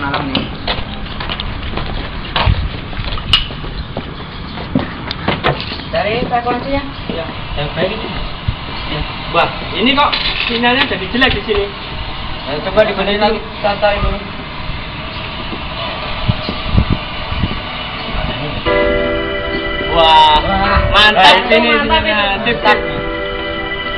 malam nih. Cari frekuensinya. Ya, yang baik itu. Ya. Wah, ini kok sinyalnya jadi jelek di sini. Ya, coba dibenerin lagi, santai dulu. Wah, mantap di sini mantap sinyalnya. itu. Sip, sip.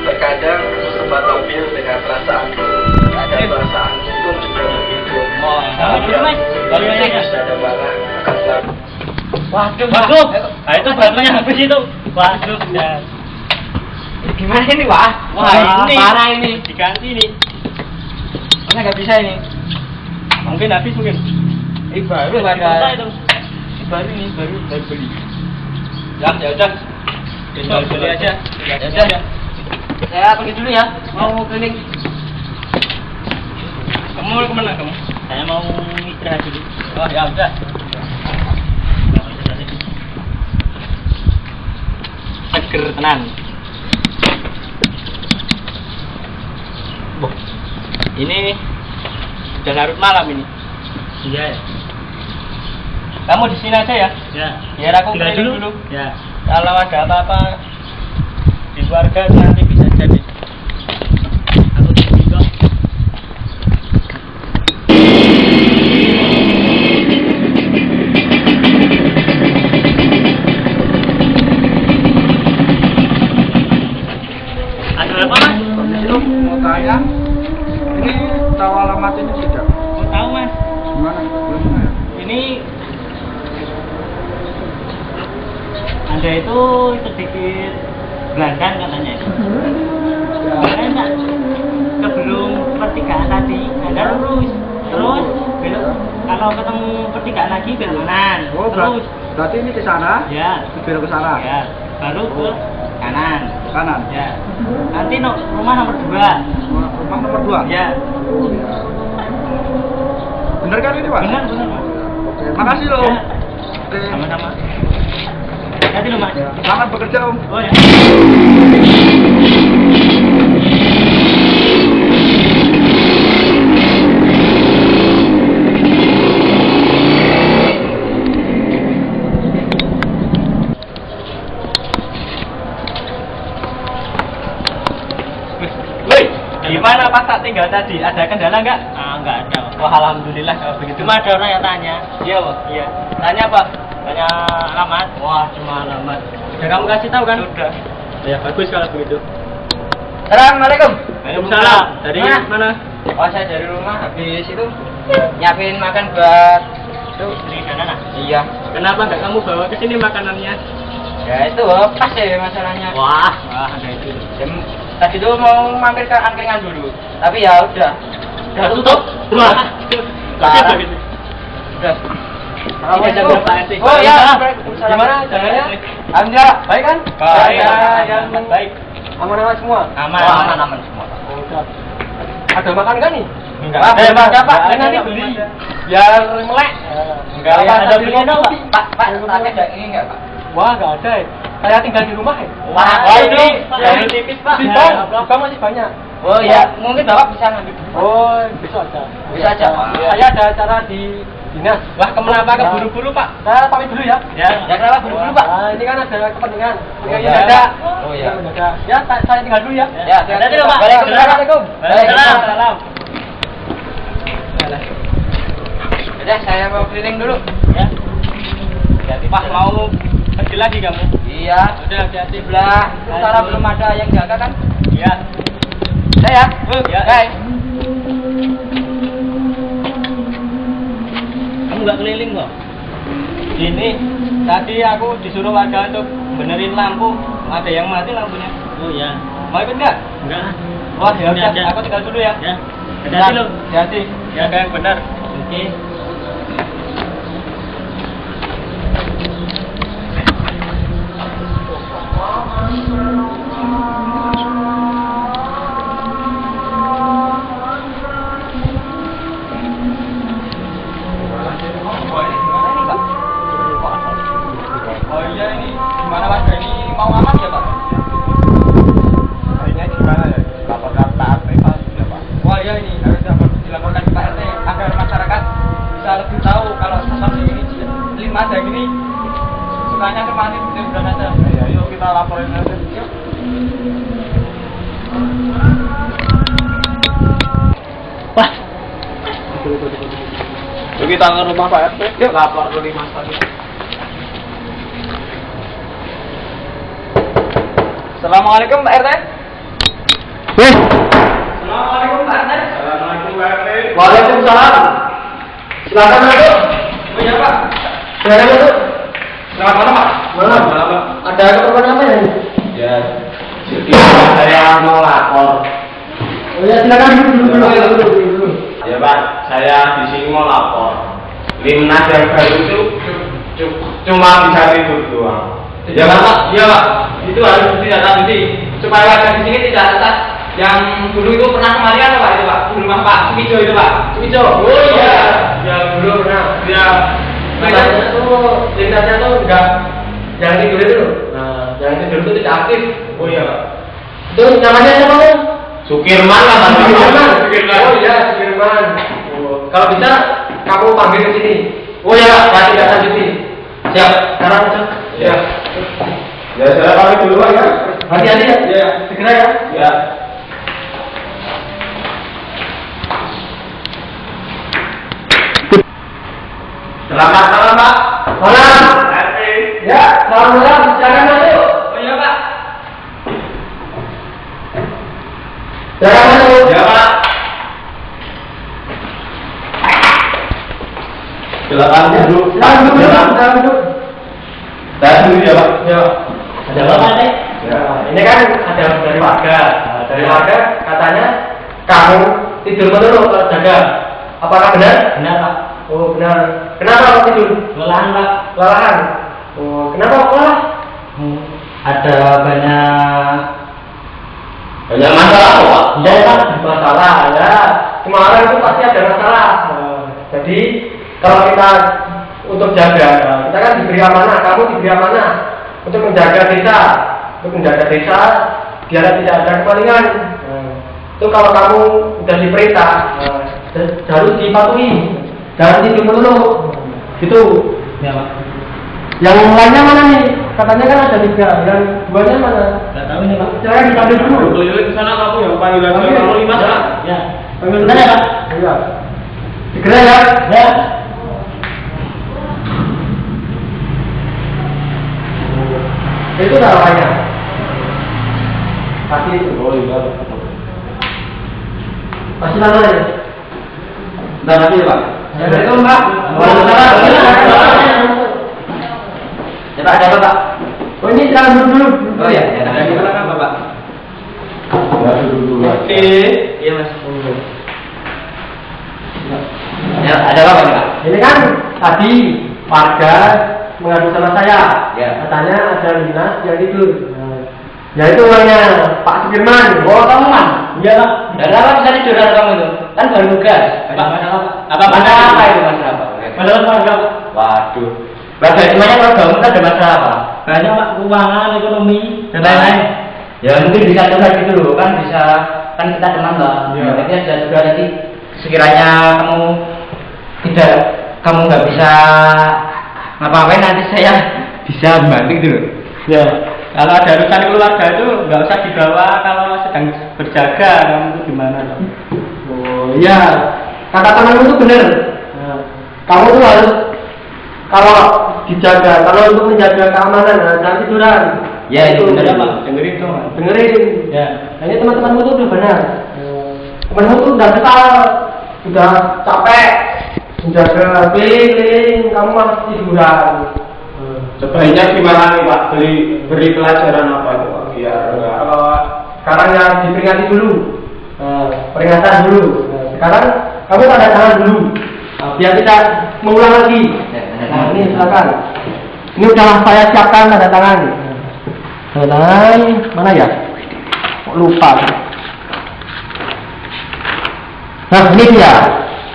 Terkadang sempat tampil dengan perasaanku, ada perasaanku pun juga begitu. Oh, Dulu, Mas. Kalau ada barang akan selalu. Waduh, Waduh, nah itu batunya habis itu. Waduh, ya. Gimana ini, Wah? Wah, ini parah ini. diganti ini. Mana nggak bisa ini? Mungkin habis mungkin. Baru Dibuka ada. itu. Baru ini, baru beli. Ya udah. Tinggal beli aja. Ya udah. Saya pergi dulu ya. Mau keliling. Kamu kemana kamu? Saya mau istirahat dulu. Oh ya udah. Seger tenan. Boh, ini sudah larut malam ini. Iya. Kamu di sini aja ya? Ya. Biar aku keliling dulu. Ya. Kalau ada apa-apa di keluarga nanti bisa jadi. Aku di sini kok. Ada apa mas? Itu mau tanya, ini tahu alamat ini tidak? Mau tahu mas? Gimana? Belum ya? Ini Anda itu sedikit belangkan katanya. Karena sebelum pertigaan tadi Anda lurus, terus belok. Kalau ketemu pertigaan lagi belok kanan, Oh, terus berarti ini ke sana? ya, Belok ke sana? ya, baru ke kanan. Kanan? Ya, nanti rumah nomor 2. Rumah nomor 2? Ya, Oh, ya. Bener kan ini, Pak? benar benar mas. Oke, makasih loh. Ya. Oke. Sama-sama. Hati lo mas. Ya, selamat bekerja, Om. Oh ya. Woi, gimana pas tak tinggal tadi? Ada kendala nggak? Nggak ada. Wah, alhamdulillah kalau begitu. Cuma ada orang yang tanya. Iya, Bang. Iya. Tanya apa? Tanya alamat. Wah, cuma alamat. Udah kamu kasih tahu kan? Sudah. Ya, bagus kalau begitu. Assalamualaikum. Waalaikumsalam. Dari mana? Oh, saya dari rumah habis itu nyiapin makan buat itu. Istri dan anak. Iya. Kenapa nggak kamu bawa ke sini makanannya? Ya itu pas ya masalahnya. Wah, ada itu. Tadi tuh mau mampir ke angkringan dulu, tapi ya udah tutup. Wah. Parah. Gitu. Udah. Ini jam berapa nanti? Oh ya, Gimana caranya? Alhamdulillah, baik kan? Baik, Ya, baik. aman-aman semua. Aman. Oh, aman semua. Ada makan kan nih? Enggak. Belum ada, Pak. Enggak Nanti ada, beli. belum ada. Biar melek. Enggak ada belinya dong, Pak. Pak, tapi ada ini enggak, Pak? Wah, nggak ada ya. Saya tinggal di rumah ya. Wah, ini baru tipis, Pak. Bisa, juga masih banyak. Oh ya, mungkin Bapak bisa ngambil. Oh, besok aja. Bisa aja, Pak. Saya ada acara di dinas. Wah, kenapa keburu-buru, Pak? Saya pamit dulu ya. Ya. Ya kenapa buru-buru, Pak? Nah, ini kan ada kepentingan. Oh, Ini iya. ada. Oh, iya. Ya, saya tinggal dulu ya. Ya, Hati-hati loh, Pak. Waalaikumsalam. Waalaikumsalam. Udah, saya mau keliling dulu. Ya. Hati-hati, Pak. Mau pergi lagi kamu? Iya. Udah, hati-hati. Sebelah utara belum ada yang jaga kan? Iya. Udah ya. Ya. Bye. Kamu nggak keliling kok? Ini tadi aku disuruh warga untuk benerin lampu. Ada yang mati lampunya. Oh iya. Mau ikut nggak? Enggak. Wah ya udah. Aku tinggal dulu ya. Ya. Hati-hati lo. Hati-hati. Jaga yang benar. Oke. Oh iya ini gimana Mas? Ini mau aman ya Pak? Ini gimana ya? Laporkan Pak RT Pak. Wah iya ini harus dapat dilaporkan ke Pak RT agar masyarakat kita laporin aja. Wah, Yuk kita ke rumah Pak RT. Yuk lapor ke Mas tadi. Assalamualaikum Pak RT. Assalamualaikum Pak RT. Assalamualaikum Pak RT. Waalaikumsalam. Silakan masuk. Oh iya Pak. Silakan masuk. Selamat malam Pak. Malam. Ada keperluan apa ya? Ya, jadi saya mau lapor. Oh ya silakan dulu. Ya Pak, saya di sini mau lapor. Limnas yang baru itu cuma bisa tidur doang. Ya Pak, iya Pak. Itu harus ditindaklanjuti supaya warga di sini tidak tetap yang dulu itu pernah kemarin Pak itu Pak, di rumah Pak Sumijo itu Pak. Sumijo. Oh iya. Ya dulu pernah. Ya. Makanya tuh lintasnya tuh enggak yang tidur itu. Nah, yang tidur itu tidak aktif. Oh iya Pak. Itu namanya siapa tuh? Sukirman lah Pak. Sukirman. Oh iya Sukirman. Oh, kalau bisa kamu panggil ke sini. Oh ya, saya tidak lanjuti. Siap. Sekarang masuk. Ya. Ya saya pamit dulu Pak ya. Hati-hati ya. Ya. Segera ya. Ya. Selamat malam Pak. Malam. RT. Ya, selamat malam. Silakan masuk. Oh iya Pak. Silakan masuk. Ya Pak. Silakan duduk. Silakan duduk. Silakan duduk. Saya sendiri ya Pak. Ya. Ada apa Pak? Ya, ini kan ada dari warga. Nah, dari warga katanya kamu tidur melulu kalau jaga. Apakah benar? Benar Pak. Oh benar. Kenapa kamu tidur? Kelelahan Pak. Kelelahan. Oh kenapa lelah? Ada banyak Banyak masalah kok Pak. Ya Pak, masalah ya. Semua orang itu pasti ada masalah. Jadi kalau kita untuk jaga, kita kan diberi amanah. Kamu diberi amanah untuk menjaga desa, biar tidak ada kemalingan. Itu kalau kamu sudah diperintah, harus dipatuhi. Jangan tidur dulu. Gitu. ya Pak. Yang lainnya mana nih? Katanya kan ada 3. Yang 2-nya mana? Enggak tahu ini Pak. Jangan dipanggil dulu. Keliling ke sana kamu yang panggil aja Panggil. kamu 5 Pak. Ya. Panggil Benar ya Pak? Iya. Segera ya. Ya. Itu namanya. Pasti itu. Oh iya. Pasti namanya. Bentar lagi ya Pak. Assalamualaikum Pak. Ya Pak, ada apa Pak? Oh ini silakan dulu. Oh ya, ada di mana Bapak? Ya duduk dulu. Oke. Iya Mas. Ya, ada apa Pak? Ini kan tadi warga mengadu sama saya. Ya. Katanya ada dinas yang tidur. Ya itu orangnya Pak Sudirman. Oh, kamu Mas? Iya Pak. Dari apa bisa tidur kamu itu? Kan baru tugas. Pak, apa itu masalah Pak? Padahal warga. Waduh. Warga semuanya kalau bangun ada masalah Pak? Banyak Pak, keuangan, ekonomi, dan lain-lain. Ya mungkin bisa curhat gitu loh, kan bisa, kan kita teman Pak. Iya. Nanti ada juga nanti sekiranya kamu nggak bisa ngapa-ngapain, nanti saya bisa bantu gitu loh. Ya. Kalau ada urusan keluarga itu nggak usah dibawa kalau sedang berjaga, kamu itu gimana? Oh iya, kata temanmu itu benar. Kamu tuh harus kalau dijaga, kalau untuk menjaga keamanan, jangan tiduran. Ya itu benar Pak. Pak. Dengerin dong. Dengerin. Ya. Ini teman-temanmu itu udah benar. Temanmu tuh udah kesal, udah capek menjaga keliling, kamu malah tiduran. Sebaiknya gimana nih Pak? Beri pelajaran apa itu Pak? Biar enggak. Kalau sekarang ya diperingati dulu, peringatan dulu. Sekarang kamu tanda tangan dulu, biar kita mengulang lagi. Nah ini silakan. Ini udah saya siapkan tanda tangan. Tanda tangan mana ya? Kok lupa? Nah ini dia.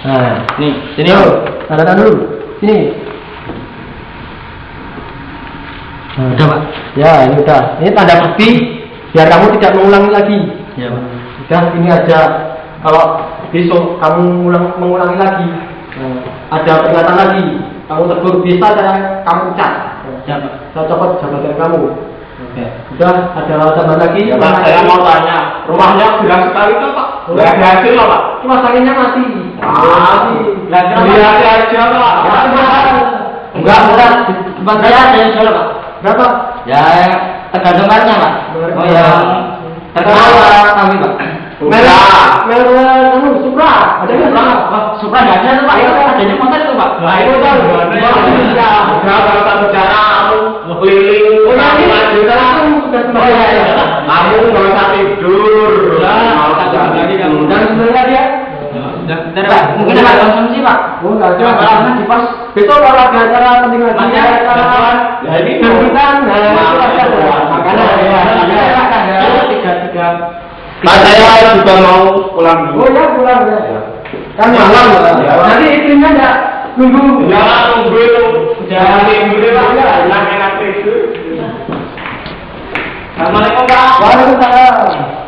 Nah Nih, sini dulu. Tanda tangan dulu. Sini. Udah Pak? Ya ini udah. Ini tanda bukti biar kamu tidak mengulangi lagi. Ya Pak. Udah ini aja. Kalau besok kamu mengulangi lagi, ada peringatan lagi, kamu tegur bisa kamu cat. Ya Pak. Saya copot jabatan kamu. Udah ada tambahan lagi? Ya, Pak, saya mau tanya, rumahnya bilang sekali kan Pak? Nggak ada hasil loh Pak? Cuma sanginnya mati. Lihat aja Pak. Enggak, berat. Tempat saya ada yang jual, Pak. Berapa? Ya, tergantung barangnya, Pak. Oh, yang terkenal kami, Pak. Merek Supra. Ada nggak Supra? Supra nggak ada tuh, Pak. Adanya motor itu, Pak. Nah, itu kan udah kalau satu cara keliling kamu nggak usah tidur. Lagi kamu. Dan sebenarnya dia Mungkin ada konsumsi, Pak. oh nggak ada karena di pas besok kalau ada acara penting lagi Ya ini kan makanya ya tiga Pak saya juga mau pulang dulu. oh ya pulang ya kan malam nanti istrinya ada nunggu Jangan nunggu itu. Jangan nunggu Pak. Enak-enak itu. Assalamualaikum Pak. Waalaikumsalam.